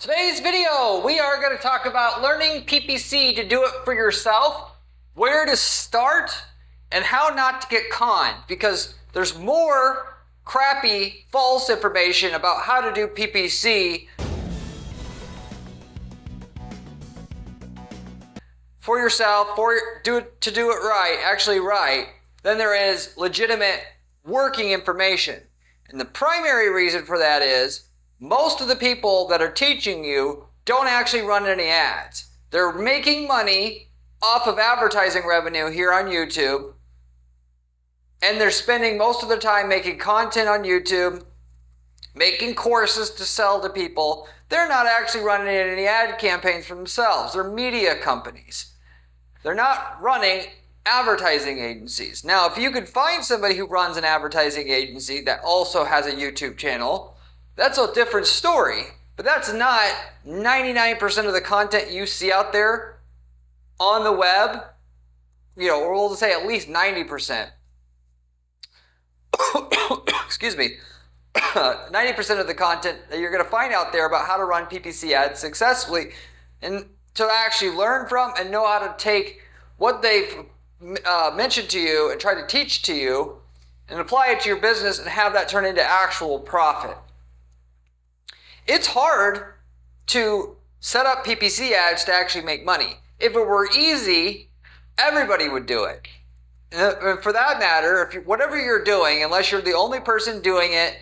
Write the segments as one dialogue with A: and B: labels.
A: Today's video, we are going to talk about learning PPC to do it for yourself, where to start, and how not to get conned, because there's more crappy, false information about how to do PPC for yourself, to do it right, than there is legitimate working information. And the primary reason for that is most of the people that are teaching you don't actually run any ads. They're making money off of advertising revenue here on YouTube, and they're spending most of their time making content on YouTube, making courses to sell to people. They're not actually running any ad campaigns for themselves. They're media companies. They're not running advertising agencies. Now, if you could find somebody who runs an advertising agency that also has a YouTube channel, that's a different story. But that's not 99% of the content you see out there on the web, or we'll say at least 90%. Excuse me. 90% of the content that you're going to find out there about how to run PPC ads successfully, and to actually learn from and know how to take what they've mentioned to you and try to teach to you and apply it to your business and have that turn into actual profit. It's hard to set up PPC ads to actually make money. If it were easy, everybody would do it. And for that matter, whatever you're doing, unless you're the only person doing it,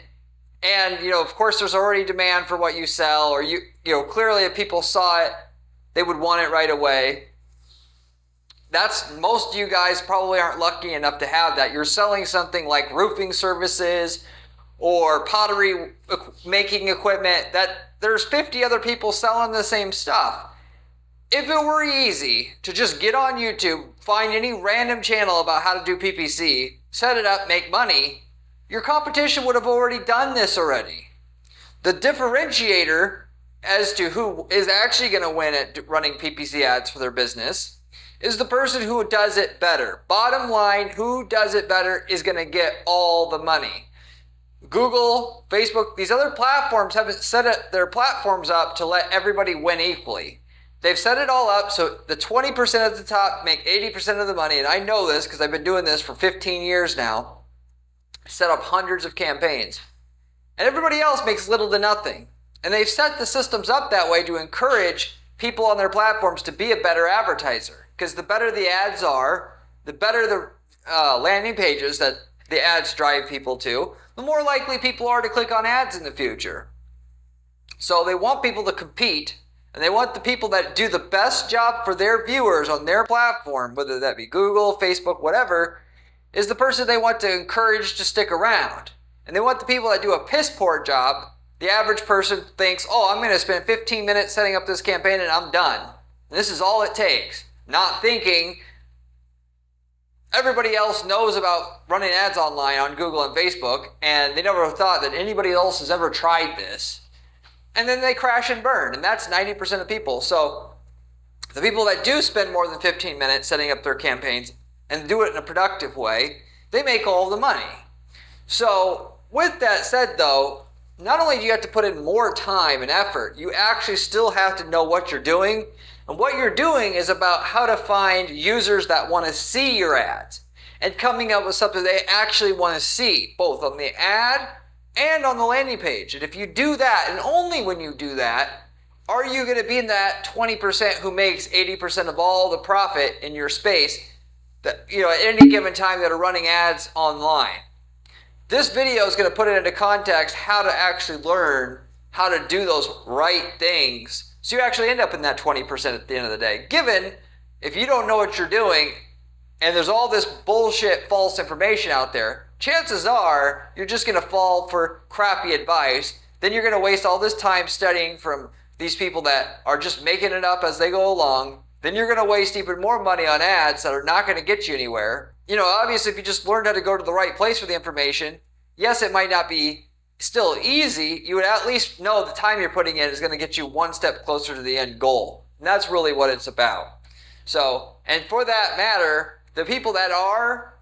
A: and of course there's already demand for what you sell, or clearly if people saw it, they would want it right away. Most of you guys probably aren't lucky enough to have that. You're selling something like roofing services or pottery making equipment that there's 50 other people selling the same stuff. If it were easy to just get on YouTube, find any random channel about how to do PPC, set it up, make money, your competition would have already done this already. The differentiator as to who is actually going to win at running PPC ads for their business is the person who does it better. Bottom line, who does it better is going to get all the money. Google, Facebook, these other platforms haven't set their platforms up to let everybody win equally. They've set it all up so the 20% at the top make 80% of the money, and I know this because I've been doing this for 15 years now. Set up hundreds of campaigns. And everybody else makes little to nothing. And they've set the systems up that way to encourage people on their platforms to be a better advertiser. Because the better the ads are, the better the landing pages that the ads drive people to, the more likely people are to click on ads in the future. So they want people to compete, and they want the people that do the best job for their viewers on their platform, whether that be Google, Facebook, whatever, is the person they want to encourage to stick around. And they want the people that do a piss poor job. The average person thinks, I'm going to spend 15 minutes setting up this campaign and I'm done. And this is all it takes. Not thinking everybody else knows about running ads online on Google and Facebook, and they never thought that anybody else has ever tried this. And then they crash and burn, and that's 90% of people. So the people that do spend more than 15 minutes setting up their campaigns and do it in a productive way, they make all the money. So with that said though, not only do you have to put in more time and effort, you actually still have to know what you're doing. And what you're doing is about how to find users that want to see your ads and coming up with something they actually want to see, both on the ad and on the landing page. And if you do that, and only when you do that, are you going to be in that 20% who makes 80% of all the profit in your space that, at any given time that are running ads online. This video is going to put it into context how to actually learn how to do those right things so you actually end up in that 20% at the end of the day. Given, if you don't know what you're doing and there's all this bullshit false information out there, chances are you're just going to fall for crappy advice. Then you're going to waste all this time studying from these people that are just making it up as they go along. Then you're going to waste even more money on ads that are not going to get you anywhere. Obviously, if you just learned how to go to the right place for the information, yes, it might not be still easy. You would at least know the time you're putting in is going to get you one step closer to the end goal. And that's really what it's about. So, and for that matter, the people that are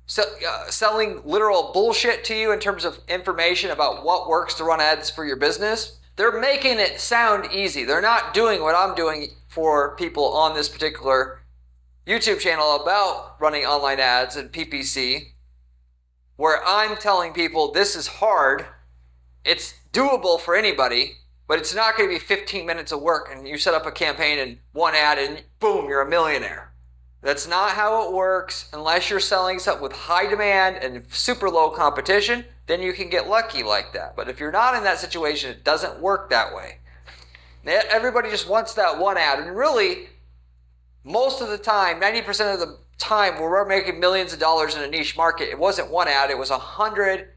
A: selling literal bullshit to you in terms of information about what works to run ads for your business, they're making it sound easy. They're not doing what I'm doing for people on this particular YouTube channel about running online ads and PPC, where I'm telling people this is hard. It's doable for anybody, but it's not going to be 15 minutes of work and you set up a campaign and one ad and boom, you're a millionaire. That's not how it works unless you're selling something with high demand and super low competition. Then you can get lucky like that. But if you're not in that situation, it doesn't work that way. Everybody just wants that one ad. And really, most of the time, 90% of the time where we're making millions of dollars in a niche market, it wasn't one ad, it was 100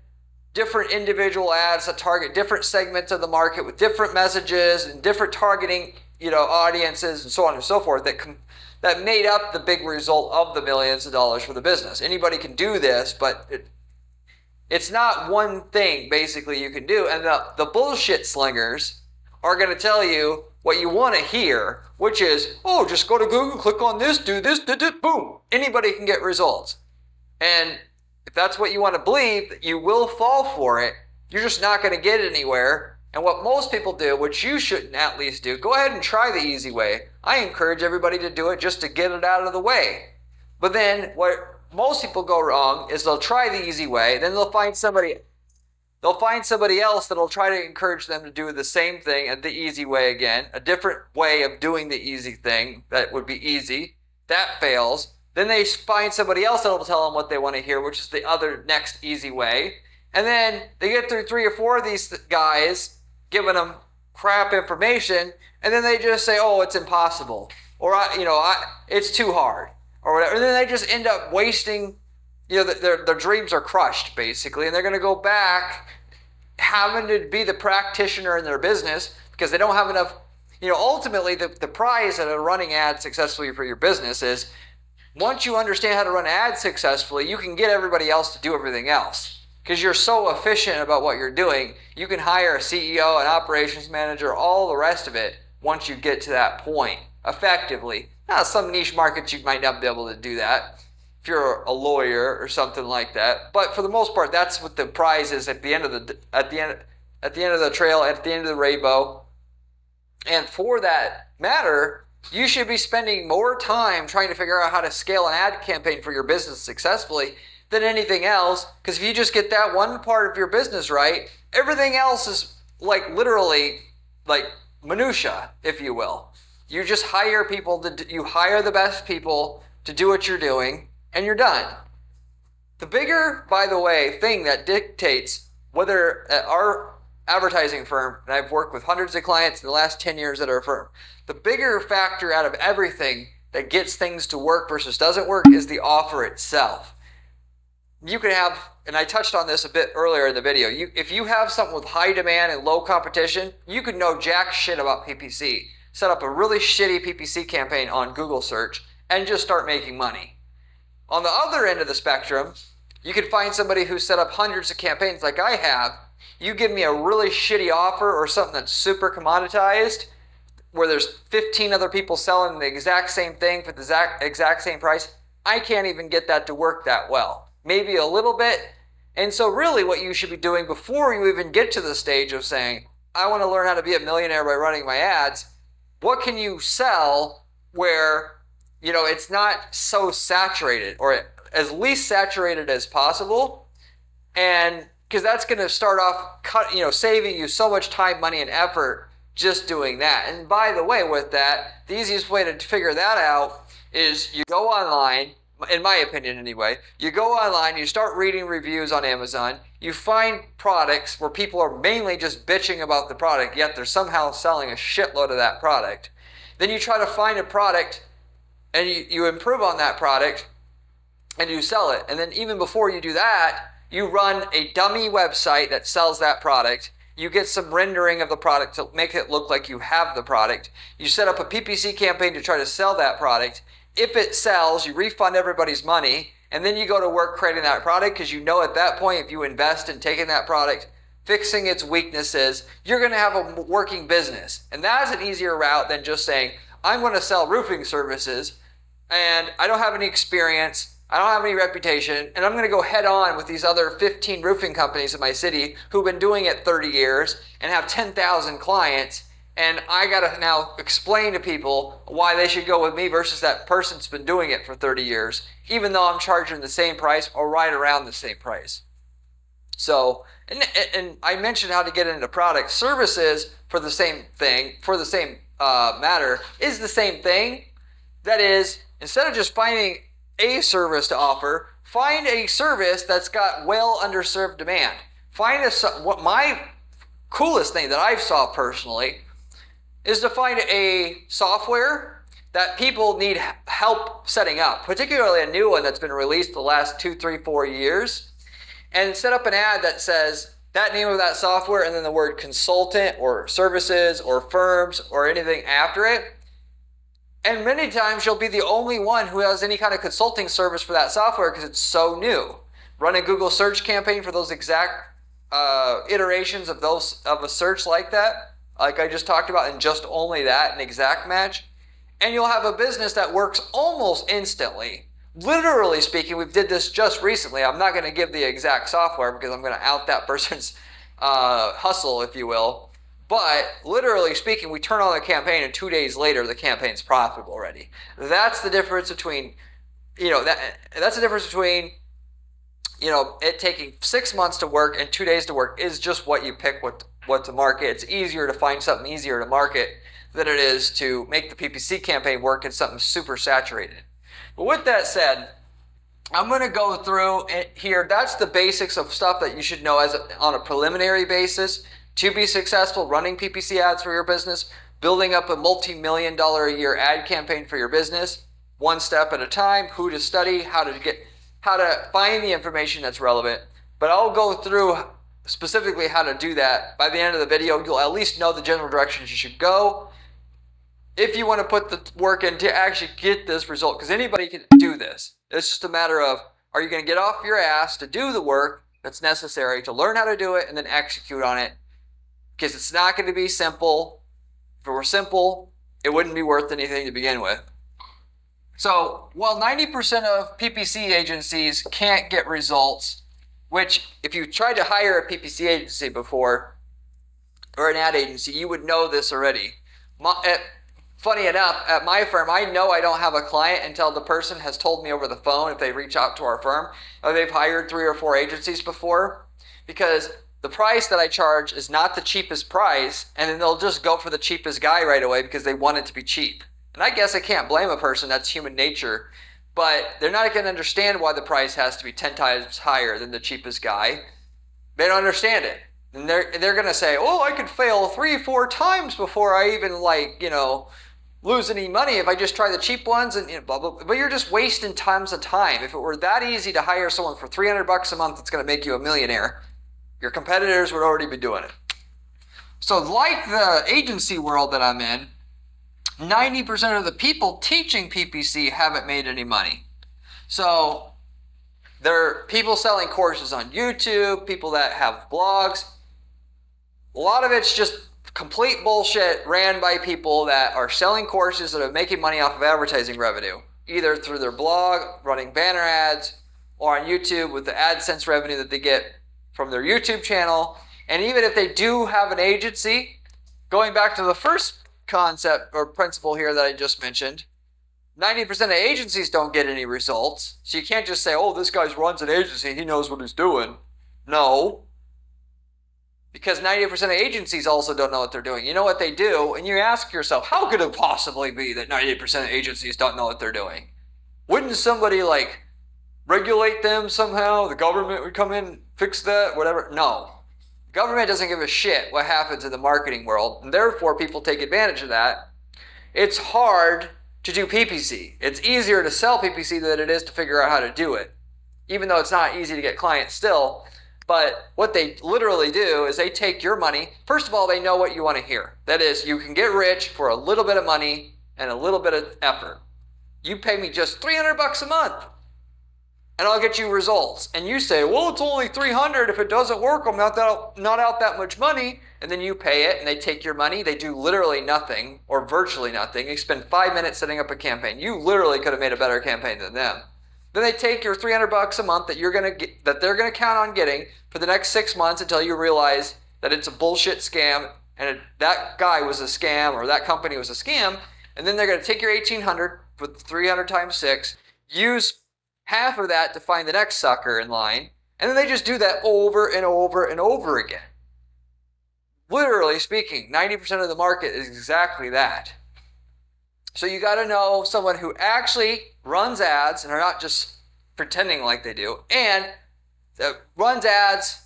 A: different individual ads that target different segments of the market with different messages and different targeting, audiences and so on and so forth that made up the big result of the millions of dollars for the business. Anybody can do this, but it's not one thing basically you can do. And the bullshit slingers are going to tell you what you want to hear, which is, oh, just go to Google, click on this, do this, boom. Anybody can get results. And if that's what you want to believe, you will fall for it. You're just not going to get anywhere. And what most people do, which you shouldn't at least do, go ahead and try the easy way. I encourage everybody to do it just to get it out of the way. But then what most people go wrong is they'll try the easy way, then they'll find somebody else that'll try to encourage them to do the same thing at the easy way again, a different way of doing the easy thing that would be easy. That fails. Then they find somebody else that'll tell them what they want to hear, which is the other next easy way. And then they get through 3 or 4 of these guys giving them crap information, and then they just say, oh, it's impossible, or it's too hard, or whatever. And then they just end up wasting, their dreams are crushed, basically, and they're going to go back having to be the practitioner in their business because they don't have enough. Ultimately, the prize at running ads successfully for your business is once you understand how to run ads successfully, you can get everybody else to do everything else. Because you're so efficient about what you're doing, you can hire a CEO, an operations manager, all the rest of it once you get to that point effectively. Now, some niche markets you might not be able to do that if you're a lawyer or something like that. But for the most part, that's what the prize is at the end of the trail, at the end of the rainbow. And for that matter, you should be spending more time trying to figure out how to scale an ad campaign for your business successfully than anything else, because if you just get that one part of your business right, everything else is literally minutia, if you will. You just hire people you hire the best people to do what you're doing, and you're done. The bigger, by the way, thing that dictates whether at our advertising firm, and I've worked with hundreds of clients in the last 10 years at our firm, the bigger factor out of everything that gets things to work versus doesn't work is the offer itself. You can have, and I touched on this a bit earlier in the video, if you have something with high demand and low competition, you can know jack shit about PPC. Set up a really shitty PPC campaign on Google search and just start making money. On the other end of the spectrum, you can find somebody who set up hundreds of campaigns like I have. You give me a really shitty offer or something that's super commoditized, where there's 15 other people selling the exact same thing for the exact same price, I can't even get that to work that well. Maybe a little bit. And so really what you should be doing before you even get to the stage of saying, I want to learn how to be a millionaire by running my ads, what can you sell where, it's not so saturated, or as least saturated as possible. And because that's going to start off saving you so much time, money, and effort just doing that. And by the way, with that, the easiest way to figure that out is you go online, in my opinion anyway, you go online, you start reading reviews on Amazon, you find products where people are mainly just bitching about the product, yet they're somehow selling a shitload of that product. Then you try to find a product and you improve on that product and you sell it. And then even before you do that, you run a dummy website that sells that product. You get some rendering of the product to make it look like you have the product. You set up a PPC campaign to try to sell that product. If it sells, you refund everybody's money, and then you go to work creating that product because you know at that point if you invest in taking that product, fixing its weaknesses, you're going to have a working business. And that is an easier route than just saying, I'm going to sell roofing services, and I don't have any experience. I don't have any reputation, and I'm going to go head on with these other 15 roofing companies in my city who've been doing it 30 years and have 10,000 clients. And I got to now explain to people why they should go with me versus that person that's been doing it for 30 years, even though I'm charging the same price or right around the same price. So, and I mentioned how to get into product. Services for the same thing, for the same matter, is the same thing. That is, instead of just finding a service to offer, find a service that's got well underserved demand. What my coolest thing that I've saw personally is to find a software that people need help setting up, particularly a new one that's been released the last 2, 3, 4 years, and set up an ad that says that name of that software and then the word consultant or services or firms or anything after it. And many times you'll be the only one who has any kind of consulting service for that software because it's so new. Run a Google search campaign for those exact iterations of a search like that, like I just talked about, and just only that, an exact match. And you'll have a business that works almost instantly. Literally speaking, we did this just recently. I'm not going to give the exact software because I'm going to out that person's hustle, if you will. But literally speaking, we turn on the campaign and 2 days later, the campaign's profitable already. That's the difference between, that's the difference between, it taking 6 months to work and 2 days to work is just what you pick what to market. It's easier to find something easier to market than it is to make the PPC campaign work in something super saturated. But with that said, I'm going to go through it here. That's the basics of stuff that you should know on a preliminary basis to be successful running PPC ads for your business, building up a multi-million-dollar a year ad campaign for your business, one step at a time, who to study, how to find the information that's relevant. But I'll go through specifically how to do that. By the end of the video, you'll at least know the general directions you should go if you want to put the work in to actually get this result, because anybody can do this. It's just a matter of, are you going to get off your ass to do the work that's necessary to learn how to do it and then execute on it? Because it's not going to be simple. If it were simple, it wouldn't be worth anything to begin with. So, while 90% of PPC agencies can't get results, which if you tried to hire a PPC agency before, or an ad agency, you would know this already. Funny enough, at my firm, I know I don't have a client until the person has told me over the phone if they reach out to our firm, or they've hired 3 or 4 agencies before, because the price that I charge is not the cheapest price, and then they'll just go for the cheapest guy right away because they want it to be cheap. And I guess I can't blame a person, that's human nature, but they're not going to understand why the price has to be 10 times higher than the cheapest guy. They don't understand it. And they're going to say, oh, I could fail 3 or 4 times before I even lose any money if I just try the cheap ones and blah, blah, blah. But you're just wasting tons of time. If it were that easy to hire someone for $300 a month that's going to make you a millionaire, your competitors would already be doing it. So like the agency world that I'm in, 90% of the people teaching PPC haven't made any money. So there are people selling courses on YouTube, people that have blogs. A lot of it's just complete bullshit ran by people that are selling courses that are making money off of advertising revenue, either through their blog, running banner ads, or on YouTube with the AdSense revenue that they get from their YouTube channel. And even if they do have an agency, going back to the first concept or principle here that I just mentioned, 90% of agencies don't get any results. So you can't just say, oh, this guy runs an agency, he knows what he's doing. No. Because 90% of agencies also don't know what they're doing. You know what they do, and you ask yourself, how could it possibly be that 90% of agencies don't know what they're doing? Wouldn't somebody regulate them somehow? The government would come in, fix that, whatever? No. The government doesn't give a shit what happens in the marketing world, and therefore people take advantage of that. It's hard to do PPC. It's easier to sell PPC than it is to figure out how to do it, even though it's not easy to get clients still. But what they literally do is they take your money. First of all, they know what you want to hear. That is, you can get rich for a little bit of money and a little bit of effort. You pay me just $300 a month, and I'll get you results. And you say, well, it's only $300. If it doesn't work, I'm not out that much money. And then you pay it, and they take your money. They do literally nothing, or virtually nothing. You spend 5 minutes setting up a campaign. You literally could have made a better campaign than them. Then they take your $300 a month that they're gonna count on getting for the next 6 months until you realize that it's a bullshit scam and that guy was a scam or that company was a scam. And then they're gonna take your $1,800 with 300 times 6, use half of that to find the next sucker in line, and then they just do that over and over and over again. Literally speaking, 90% of the market is exactly that. So you got to know someone who actually runs ads and are not just pretending like they do, and runs ads,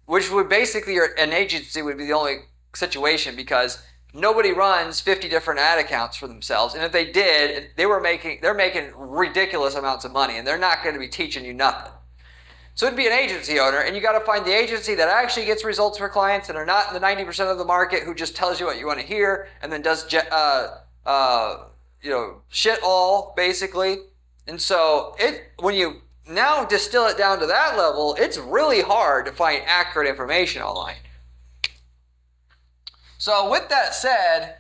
A: which would basically, an agency would be the only situation, because nobody runs 50 different ad accounts for themselves. And if they did, they're making ridiculous amounts of money, and they're not going to be teaching you nothing. So it'd be an agency owner, and you got to find the agency that actually gets results for clients and are not in the 90% of the market who just tells you what you want to hear and then does shit all, basically. And so when you now distill it down to that level, it's really hard to find accurate information online. So with that said,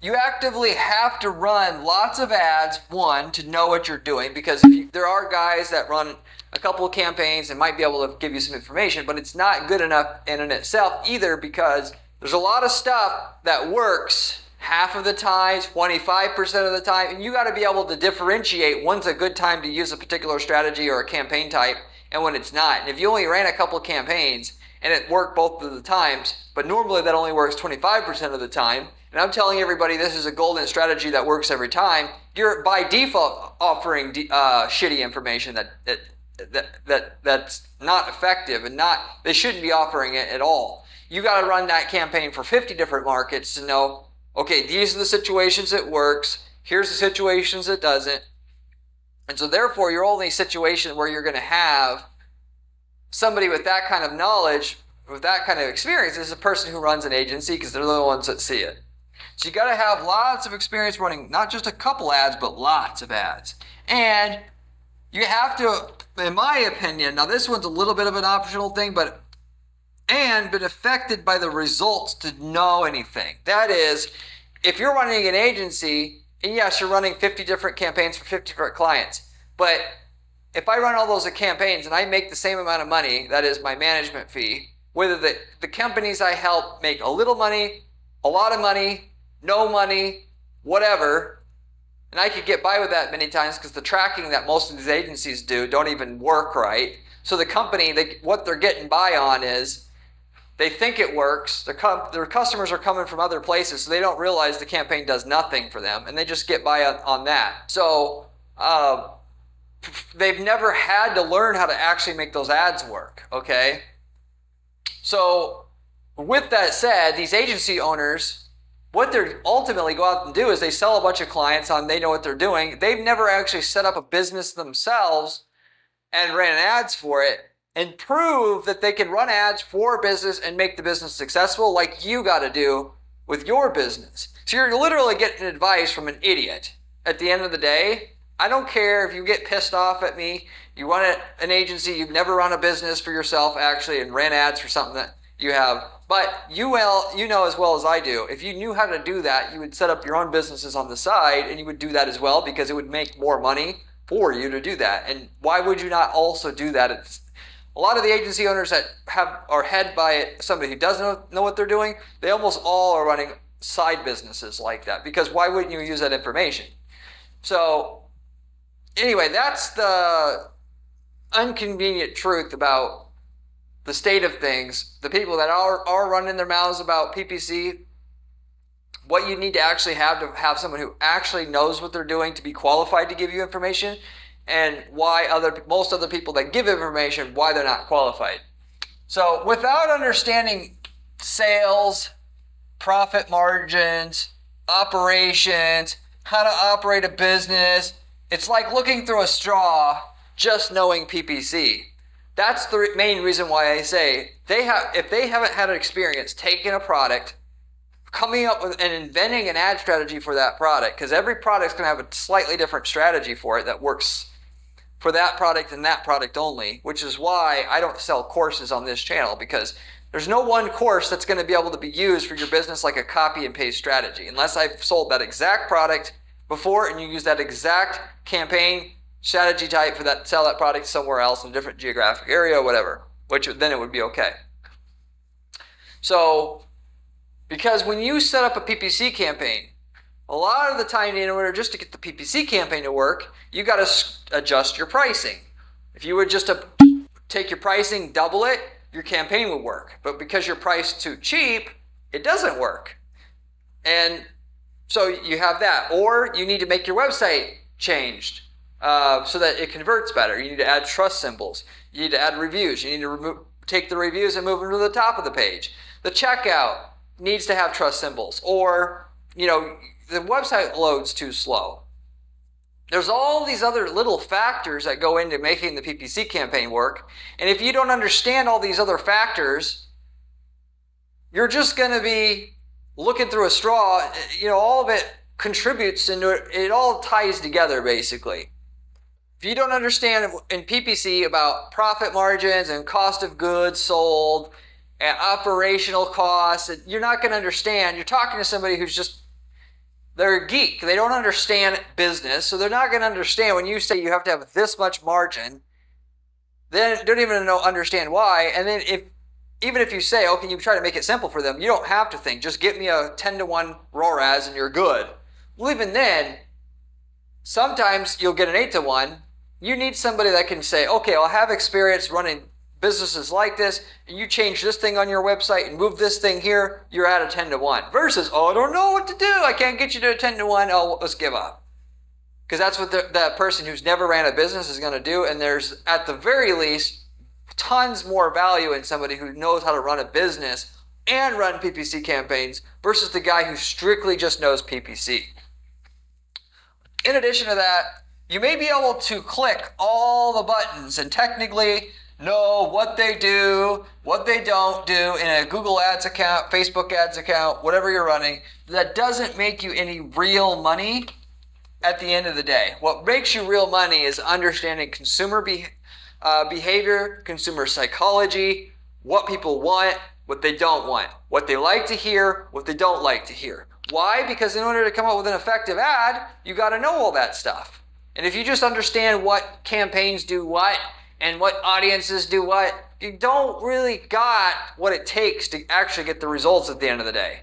A: you actively have to run lots of ads, one, to know what you're doing, because there are guys that run a couple of campaigns and might be able to give you some information, but it's not good enough in and itself either, because there's a lot of stuff that works half of the time, 25% of the time, and you got to be able to differentiate when's a good time to use a particular strategy or a campaign type and when it's not. And if you only ran a couple of campaigns and it worked both of the times, but normally that only works 25% of the time, and I'm telling everybody this is a golden strategy that works every time, you're by default offering shitty information that's not effective, and they shouldn't be offering it at all. You got to run that campaign for 50 different markets to know, okay, these are the situations it works, here's the situations it doesn't. And so therefore your only situation where you're going to have somebody with that kind of knowledge, with that kind of experience, is a person who runs an agency, because they're the ones that see it. So you got to have lots of experience running not just a couple ads, but lots of ads. And you have to, in my opinion, now this one's a little bit of an optional thing, been affected by the results to know anything. That is, if you're running an agency, and yes, you're running 50 different campaigns for 50 different clients, but if I run all those campaigns and I make the same amount of money, that is my management fee, whether the companies I help make a little money, a lot of money, no money, whatever, and I could get by with that many times because the tracking that most of these agencies do don't even work right. So the company, what they're getting by on is they think it works. Their customers are coming from other places, so they don't realize the campaign does nothing for them, and they just get by on that. So they've never had to learn how to actually make those ads work, okay? So with that said, these agency owners, what they ultimately go out and do is they sell a bunch of clients on they know what they're doing. They've never actually set up a business themselves and ran ads for it and prove that they can run ads for a business and make the business successful, like you got to do with your business. So you're literally getting advice from an idiot. At the end of the day, I don't care if you get pissed off at me, you run an agency, you've never run a business for yourself actually and ran ads for something that you have. But you know as well as I do, if you knew how to do that, you would set up your own businesses on the side and you would do that as well, because it would make more money for you to do that. And why would you not also do that? A lot of the agency owners that are head by somebody who doesn't know what they're doing, they almost all are running side businesses like that, because why wouldn't you use that information? So anyway, that's the inconvenient truth about the state of things. The people that are running their mouths about PPC, what you need to actually have to have someone who actually knows what they're doing to be qualified to give you information, and why most other people that give information, why they're not qualified. So without understanding sales, profit margins, operations, how to operate a business, it's like looking through a straw just knowing PPC. That's the main reason why I say if they haven't had an experience taking a product, coming up with and inventing an ad strategy for that product, because every product's going to have a slightly different strategy for it that works for that product and that product only, which is why I don't sell courses on this channel, because there's no one course that's going to be able to be used for your business like a copy and paste strategy, unless I've sold that exact product before and you use that exact campaign strategy type for that, sell that product somewhere else in a different geographic area, whatever, which then it would be okay. So, because when you set up a PPC campaign, a lot of the time, in order just to get the PPC campaign to work, you got to adjust your pricing. If you were just to take your pricing, double it, your campaign would work. But because you're priced too cheap, it doesn't work. And so you have that. Or you need to make your website changed so that it converts better. You need to add trust symbols. You need to add reviews. You need to take the reviews and move them to the top of the page. The checkout needs to have trust symbols. Or, the website loads too slow. There's all these other little factors that go into making the PPC campaign work. And if you don't understand all these other factors, you're just going to be looking through a straw. All of it contributes into it. It all ties together, basically. If you don't understand in PPC about profit margins and cost of goods sold and operational costs, you're not going to understand. You're talking to somebody who's they're a geek. They don't understand business, so they're not going to understand when you say you have to have this much margin. They don't even understand why. And then even if you say, okay, you try to make it simple for them, you don't have to think. Just get me a 10-to-1 ROAS and you're good. Well, even then, sometimes you'll get an 8-to-1. You need somebody that can say, okay, I'll have experience running businesses like this, and you change this thing on your website and move this thing here, you're at a 10-to-1. Versus, I don't know what to do. I can't get you to a 10-to-1. Oh, let's give up. Because that's what that person who's never ran a business is going to do. And there's, at the very least, tons more value in somebody who knows how to run a business and run PPC campaigns versus the guy who strictly just knows PPC. In addition to that, you may be able to click all the buttons and technically know what they do, what they don't do in a Google Ads account, Facebook Ads account, whatever you're running. That doesn't make you any real money at the end of the day. What makes you real money is understanding consumer behavior, consumer psychology, what people want, what they don't want, what they like to hear, what they don't like to hear. Why? Because in order to come up with an effective ad, you got to know all that stuff. And if you just understand what campaigns do what, and what audiences do what, you don't really got what it takes to actually get the results at the end of the day.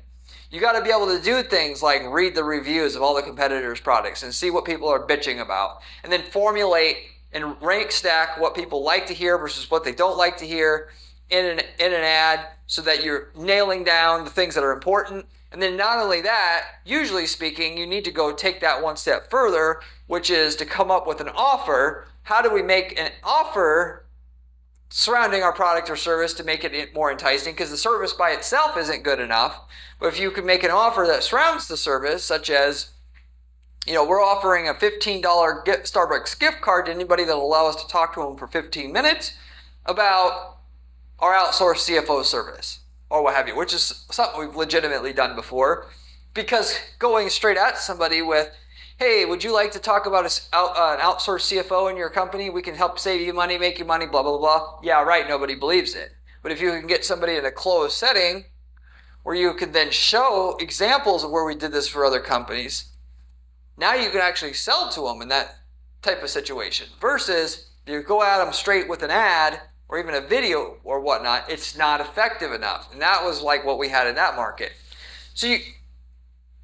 A: You got to be able to do things like read the reviews of all the competitors' products and see what people are bitching about, and then formulate and rank stack what people like to hear versus what they don't like to hear in an ad so that you're nailing down the things that are important. And then not only that, usually speaking, you need to go take that one step further, which is to come up with an offer. How do we make an offer surrounding our product or service to make it more enticing? Because the service by itself isn't good enough. But if you can make an offer that surrounds the service, such as, we're offering a $15 Starbucks gift card to anybody that will allow us to talk to them for 15 minutes about our outsourced CFO service or what have you, which is something we've legitimately done before. Because going straight at somebody with, hey, would you like to talk about an outsourced CFO in your company? We can help save you money, make you money, blah, blah, blah. Yeah, right, nobody believes it. But if you can get somebody in a closed setting where you can then show examples of where we did this for other companies, now you can actually sell to them in that type of situation. Versus you go at them straight with an ad or even a video or whatnot, it's not effective enough. And that was like what we had in that market. So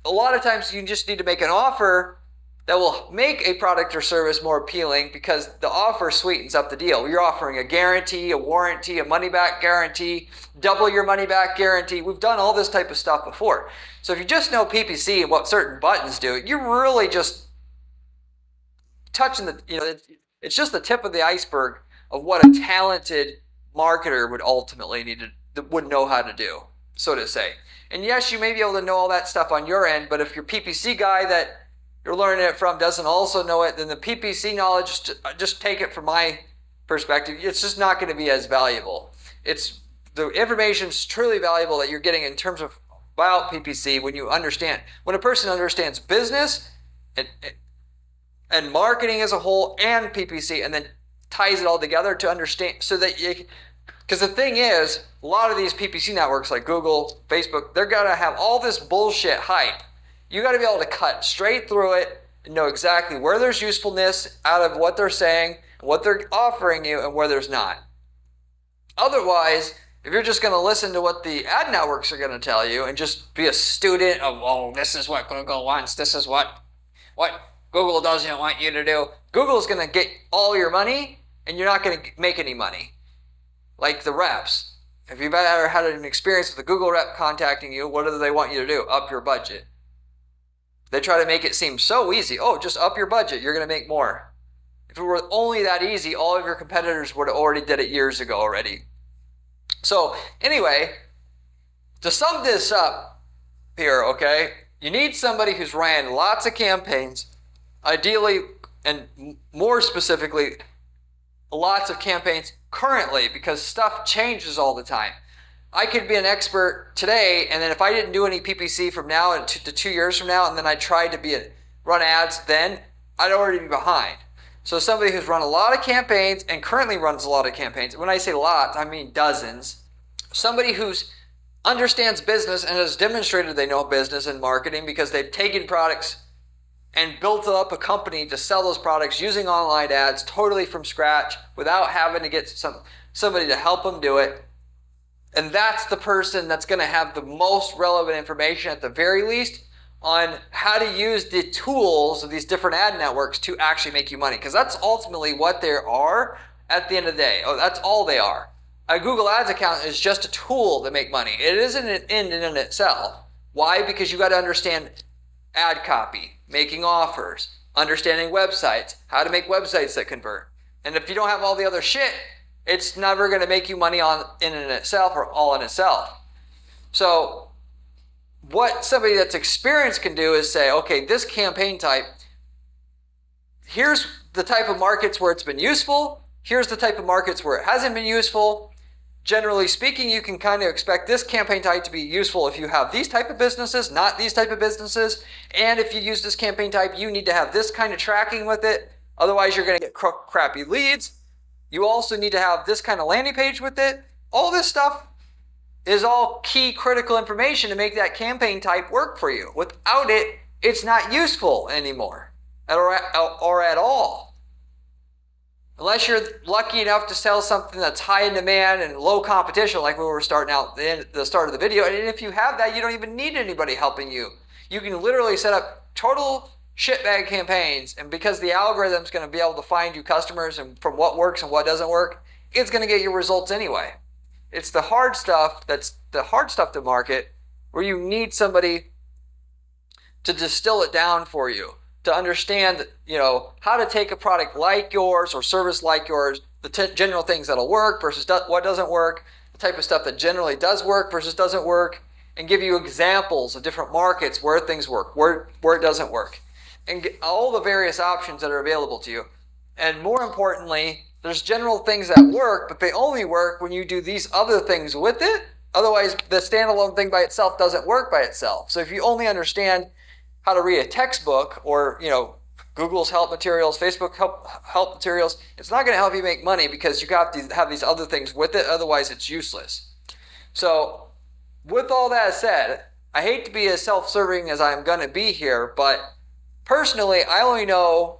A: a lot of times you just need to make an offer that will make a product or service more appealing because the offer sweetens up the deal. You're offering a guarantee, a warranty, a money-back guarantee, double your money-back guarantee. We've done all this type of stuff before. So if you just know PPC and what certain buttons do, you're really just touching it's just the tip of the iceberg of what a talented marketer would ultimately would know how to do, so to say. And yes, you may be able to know all that stuff on your end, but if your PPC guy that you're learning it from doesn't also know it, then the PPC knowledge, just take it from my perspective, it's just not going to be as valuable. The information is truly valuable that you're getting in terms of about PPC when a person understands business and marketing as a whole and PPC, and then ties it all together to understand so that because the thing is, a lot of these PPC networks like Google, Facebook, they're going to have all this bullshit hype. You got to be able to cut straight through it and know exactly where there's usefulness out of what they're saying, what they're offering you, and where there's not. Otherwise, if you're just going to listen to what the ad networks are going to tell you and just be a student of, oh, this is what Google wants, this is what Google doesn't want you to do, Google's going to get all your money and you're not going to make any money. Like the reps. If you've ever had an experience with a Google rep contacting you, what do they want you to do? Up your budget. They try to make it seem so easy. Oh, just up your budget. You're going to make more. If it were only that easy, all of your competitors would have already did it years ago already. So anyway, to sum this up here, okay, you need somebody who's ran lots of campaigns, ideally, and more specifically, lots of campaigns currently, because stuff changes all the time. I could be an expert today, and then if I didn't do any PPC from now to 2 years from now, and then I tried to run ads then, I'd already be behind. So somebody who's run a lot of campaigns and currently runs a lot of campaigns, when I say lots, I mean dozens. Somebody who understands business and has demonstrated they know business and marketing because they've taken products and built up a company to sell those products using online ads totally from scratch without having to get somebody to help them do it. And that's the person that's going to have the most relevant information at the very least on how to use the tools of these different ad networks to actually make you money. Because that's ultimately what they are at the end of the day. Oh, that's all they are. A Google Ads account is just a tool to make money. It isn't an end in itself. Why? Because you got to understand ad copy, making offers, understanding websites, how to make websites that convert. And if you don't have all the other shit, it's never going to make you money in and itself or all in itself. So what somebody that's experienced can do is say, okay, this campaign type, here's the type of markets where it's been useful. Here's the type of markets where it hasn't been useful. Generally speaking, you can kind of expect this campaign type to be useful if you have these type of businesses, not these type of businesses. And if you use this campaign type, you need to have this kind of tracking with it. Otherwise, you're going to get crappy leads. You also need to have this kind of landing page with it. All this stuff is all key critical information to make that campaign type work for you. Without it, it's not useful anymore or at all. Unless you're lucky enough to sell something that's high in demand and low competition, like we were starting out at the start of the video. And if you have that, you don't even need anybody helping you. You can literally set up total shitbag campaigns, and because the algorithm's going to be able to find you customers and from what works and what doesn't work, it's going to get you results anyway. It's the hard stuff that's the hard stuff to market, where you need somebody to distill it down for you, to understand, how to take a product like yours or service like yours, the general things that'll work versus what doesn't work, the type of stuff that generally does work versus doesn't work, and give you examples of different markets where things work, where it doesn't work, and get all the various options that are available to you. And more importantly, there's general things that work, but they only work when you do these other things with it. Otherwise, the standalone thing by itself doesn't work by itself. So if you only understand how to read a textbook or, Google's help materials, Facebook help materials, it's not going to help you make money because you got to have these other things with it. Otherwise, it's useless. So with all that said, I hate to be as self-serving as I'm going to be here, but personally, I only know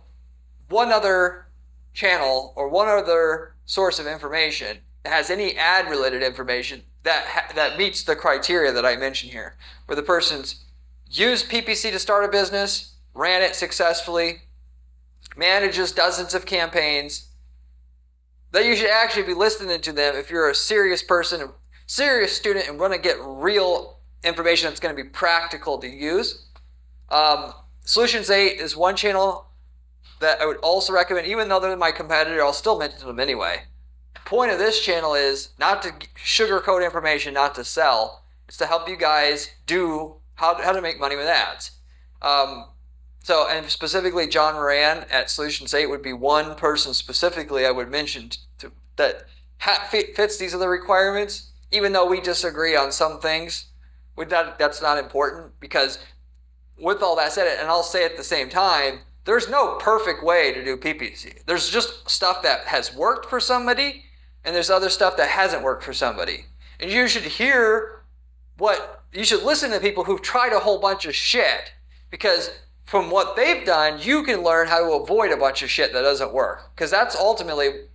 A: one other channel or one other source of information that has any ad-related information that meets the criteria that I mentioned here, where the person's used PPC to start a business, ran it successfully, manages dozens of campaigns, that you should actually be listening to them if you're a serious person, a serious student, and want to get real information that's going to be practical to use. Solutions 8 is one channel that I would also recommend. Even though they're my competitor, I'll still mention them anyway. The point of this channel is not to sugarcoat information, not to sell. It's to help you guys do how to make money with ads. And specifically John Moran at Solutions 8 would be one person specifically I would mention that fits these other requirements, even though we disagree on some things. With that's not important, because with all that said, and I'll say at the same time, there's no perfect way to do PPC. There's just stuff that has worked for somebody, and there's other stuff that hasn't worked for somebody. And you should listen to people who've tried a whole bunch of shit, because from what they've done, you can learn how to avoid a bunch of shit that doesn't work. Because that's ultimately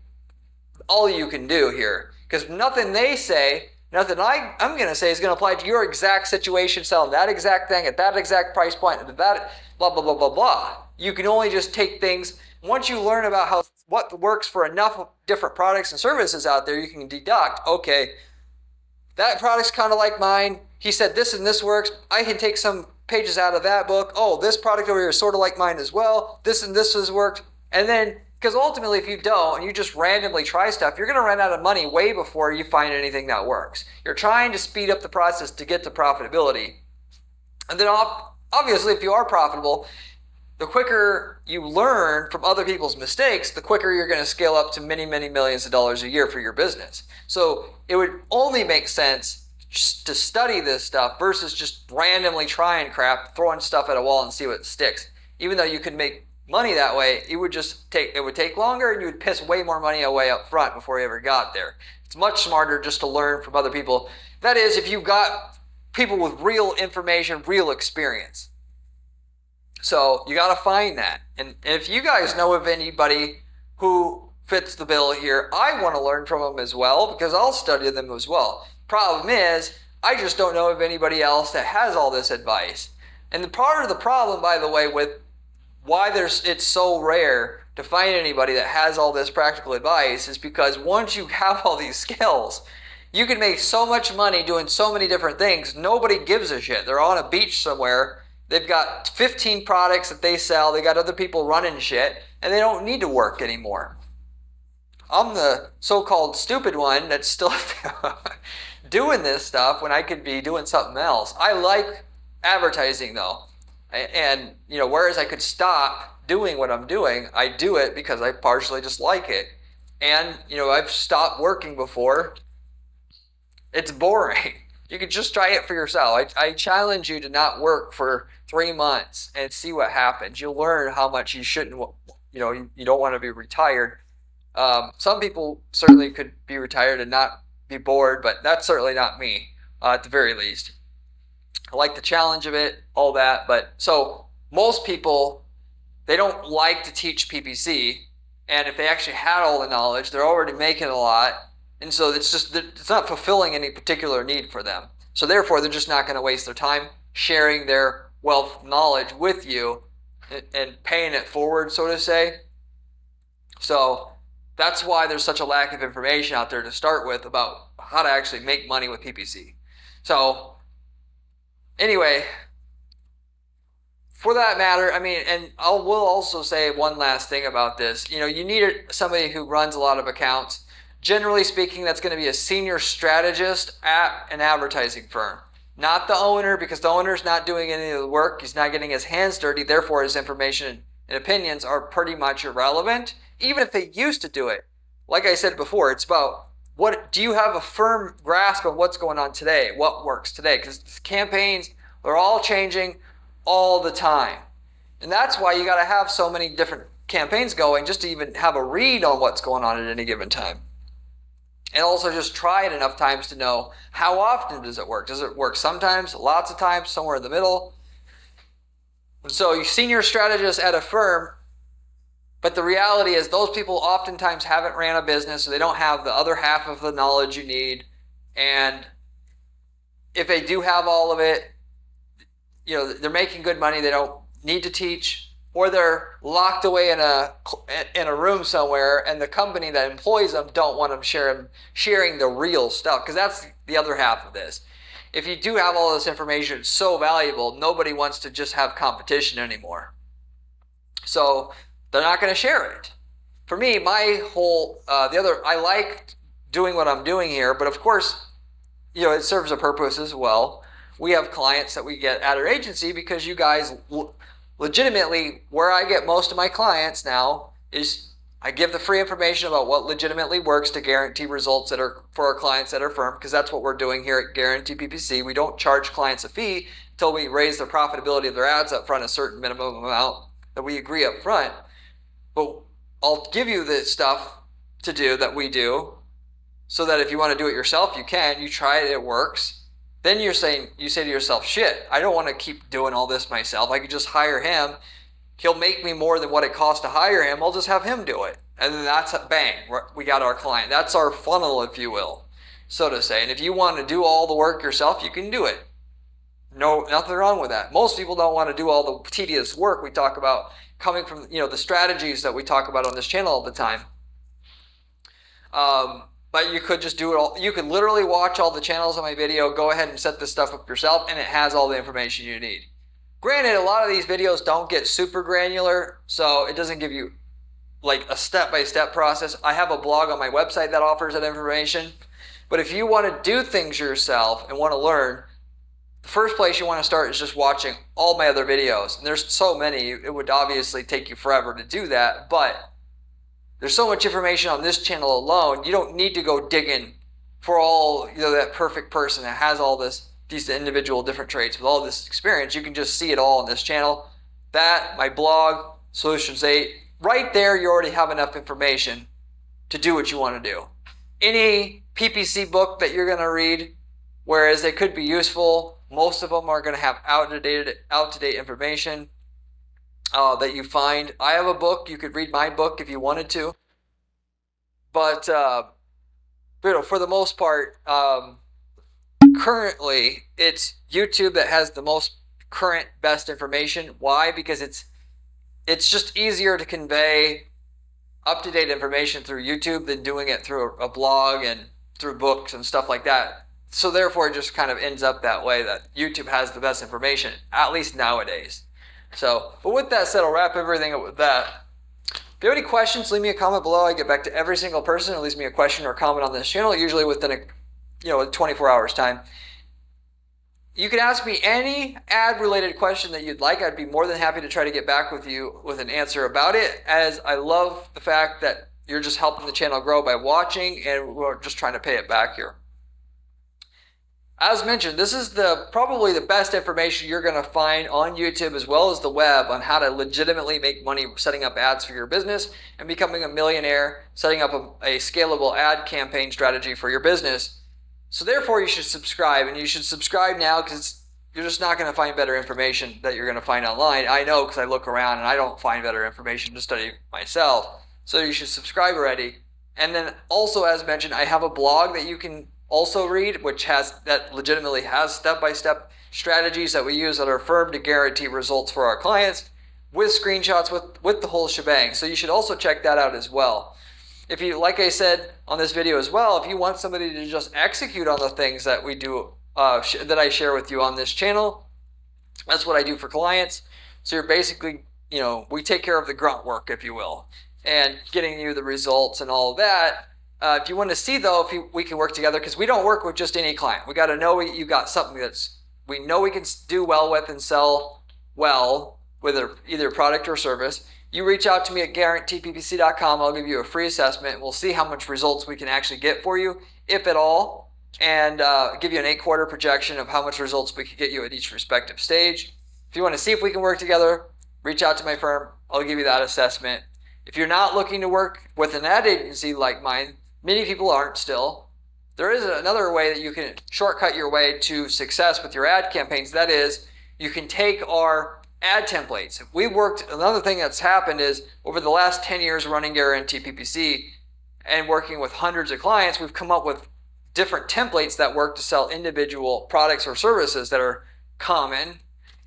A: all you can do here. Because nothing they say, nothing I'm going to say is going to apply to your exact situation, selling that exact thing at that exact price point, at that blah, blah, blah, blah, blah. You can only just take things, once you learn about what works for enough different products and services out there, you can deduct, okay, that product's kind of like mine. He said this and this works. I can take some pages out of that book. Oh, this product over here is sort of like mine as well. This and this has worked. And then, because ultimately if you don't and you just randomly try stuff, you're going to run out of money way before you find anything that works. You're trying to speed up the process to get to profitability. And then obviously if you are profitable, the quicker you learn from other people's mistakes, the quicker you're going to scale up to many, many millions of dollars a year for your business. So it would only make sense to study this stuff versus just randomly trying crap, throwing stuff at a wall and see what sticks. Even though you could make money that way, it would take longer and you would piss way more money away up front before you ever got there. It's much smarter just to learn from other people. That is, if you've got people with real information, real experience. So you got to find that. And if you guys know of anybody who fits the bill here, I want to learn from them as well because I'll study them as well. Problem is, I just don't know of anybody else that has all this advice. And the part of the problem, by the way, with why it's so rare to find anybody that has all this practical advice is because once you have all these skills, you can make so much money doing so many different things. Nobody gives a shit. They're on a beach somewhere. They've got 15 products that they sell. They got other people running shit, and they don't need to work anymore. I'm the so-called stupid one that's still doing this stuff when I could be doing something else. I like advertising though. And, whereas I could stop doing what I'm doing, I do it because I partially just like it. And, I've stopped working before. It's boring. You can just try it for yourself. I challenge you to not work for 3 months and see what happens. You'll learn how much you shouldn't, you don't want to be retired. Some people certainly could be retired and not be bored, but that's certainly not me, at the very least. I like the challenge of it, all that. But so most people, they don't like to teach PPC. And if they actually had all the knowledge, they're already making a lot. And so it's not fulfilling any particular need for them. So therefore, they're just not going to waste their time sharing their wealth of knowledge with you and paying it forward, so to say. So that's why there's such a lack of information out there to start with about how to actually make money with PPC. So anyway, for that matter, and we'll also say one last thing about this. You need somebody who runs a lot of accounts. Generally speaking, that's going to be a senior strategist at an advertising firm. Not the owner, because the owner's not doing any of the work. He's not getting his hands dirty. Therefore, his information and opinions are pretty much irrelevant, even if they used to do it. Like I said before, it's about do you have a firm grasp of what's going on today, what works today? Because campaigns, they're all changing all the time. And that's why you got to have so many different campaigns going just to even have a read on what's going on at any given time. And also just try it enough times to know how often does it work. Does it work sometimes, lots of times, somewhere in the middle? And so you senior strategist at a firm, but the reality is those people oftentimes haven't ran a business, so they don't have the other half of the knowledge you need. And if they do have all of it, they're making good money, they don't need to teach. Or they're locked away in a room somewhere, and the company that employs them don't want them sharing the real stuff, because that's the other half of this. If you do have all this information, it's so valuable, nobody wants to just have competition anymore. So they're not going to share it. For me, my whole I like doing what I'm doing here, but of course, it serves a purpose as well. We have clients that we get at our agency because you guys. Legitimately, where I get most of my clients now is I give the free information about what legitimately works to guarantee results that are for our clients at our firm, because that's what we're doing here at Guarantee PPC. We don't charge clients a fee until we raise the profitability of their ads up front a certain minimum amount that we agree up front. But I'll give you the stuff to do that we do so that if you want to do it yourself, you can. You try it, it works. then you say to yourself, shit, I don't want to keep doing all this myself. I could just hire him. He'll make me more than what it costs to hire him. I'll just have him do it. And then that's bang, we got our client. That's our funnel, if you will, so to say. And if you want to do all the work yourself, you can do it. No, nothing wrong with that. Most people don't want to do all the tedious work we talk about coming from, the strategies that we talk about on this channel all the time. But you could just do it all. You could literally watch all the channels on my video, go ahead and set this stuff up yourself, and it has all the information you need. Granted, a lot of these videos don't get super granular, so it doesn't give you like a step-by-step process. I have a blog on my website that offers that information. But if you want to do things yourself and want to learn, the first place you want to start is just watching all my other videos. And there's so many, it would obviously take you forever to do that, but there's so much information on this channel alone, you don't need to go digging for all, that perfect person that has all these individual different traits with all this experience. You can just see it all on this channel. That, my blog, Solutions 8, right there you already have enough information to do what you want to do. Any PPC book that you're going to read, whereas they could be useful, most of them are going to have out-to-date information that you find. I have a book. You could read my book if you wanted to. But for the most part, currently, it's YouTube that has the most current, best information. Why? Because it's just easier to convey up-to-date information through YouTube than doing it through a blog and through books and stuff like that. So therefore, it just kind of ends up that way, that YouTube has the best information, at least nowadays. So, but with that said, I'll wrap everything up with that. If you have any questions, leave me a comment below. I get back to every single person who leaves me a question or comment on this channel, usually within a 24 hours time. You can ask me any ad-related question that you'd like. I'd be more than happy to try to get back with you with an answer about it, as I love the fact that you're just helping the channel grow by watching, and we're just trying to pay it back here. As mentioned, this is probably the best information you're going to find on YouTube as well as the web on how to legitimately make money setting up ads for your business and becoming a millionaire, setting up a scalable ad campaign strategy for your business. So therefore, you should subscribe, and you should subscribe now because you're just not going to find better information that you're going to find online. I know, because I look around and I don't find better information to study myself. So you should subscribe already. And then also, as mentioned, I have a blog that you can also read, that legitimately has step-by-step strategies that we use at our firm to guarantee results for our clients with screenshots with the whole shebang. So you should also check that out as well. If you, like I said on this video as well, if you want somebody to just execute on the things that we do, that I share with you on this channel, that's what I do for clients. So you're basically, we take care of the grunt work, if you will, and getting you the results and all of that. If you want to see, though, we can work together, because we don't work with just any client. We got to know you got something we know we can do well with and sell well with either product or service. You reach out to me at guaranteeppc.com. I'll give you a free assessment. We'll see how much results we can actually get for you, if at all, and give you an 8-quarter projection of how much results we can get you at each respective stage. If you want to see if we can work together, reach out to my firm. I'll give you that assessment. If you're not looking to work with an ad agency like mine, many people aren't still, there is another way that you can shortcut your way to success with your ad campaigns. That is, you can take our ad templates. Another thing that's happened is, over the last 10 years running Guarantee PPC and working with hundreds of clients, we've come up with different templates that work to sell individual products or services that are common.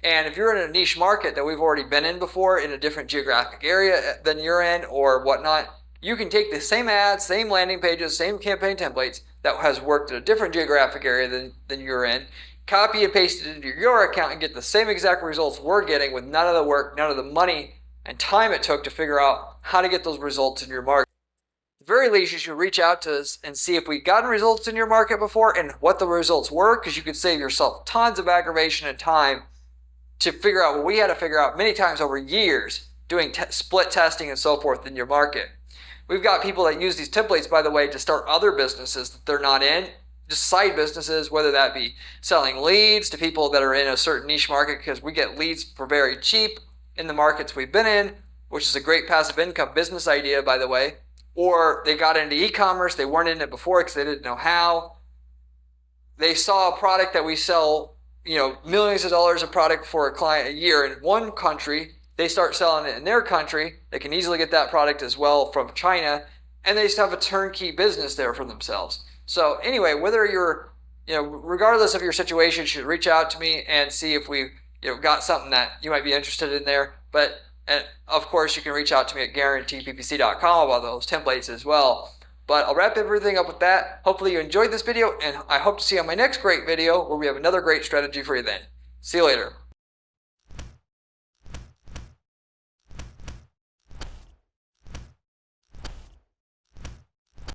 A: And if you're in a niche market that we've already been in before, in a different geographic area than you're in or whatnot, you can take the same ads, same landing pages, same campaign templates that has worked in a different geographic area than you're in, copy and paste it into your account and get the same exact results we're getting with none of the work, none of the money and time it took to figure out how to get those results in your market. At the very least, you should reach out to us and see if we've gotten results in your market before and what the results were, because you could save yourself tons of aggravation and time to figure out what we had to figure out many times over years doing split testing and so forth in your market. We've got people that use these templates, by the way, to start other businesses that they're not in, just side businesses, whether that be selling leads to people that are in a certain niche market, because we get leads for very cheap in the markets we've been in, which is a great passive income business idea, by the way. Or they got into e-commerce, they weren't in it before because they didn't know how. they saw a product that we sell, millions of dollars of product for a client a year in one country. They start selling it in their country. They can easily get that product as well from China, and they just have a turnkey business there for themselves. So anyway, whether you're, regardless of your situation, you should reach out to me and see if we, got something that you might be interested in there. But and of course, you can reach out to me at guaranteeppc.com about those templates as well. But I'll wrap everything up with that. Hopefully you enjoyed this video, and I hope to see you on my next great video where we have another great strategy for you then. See you later.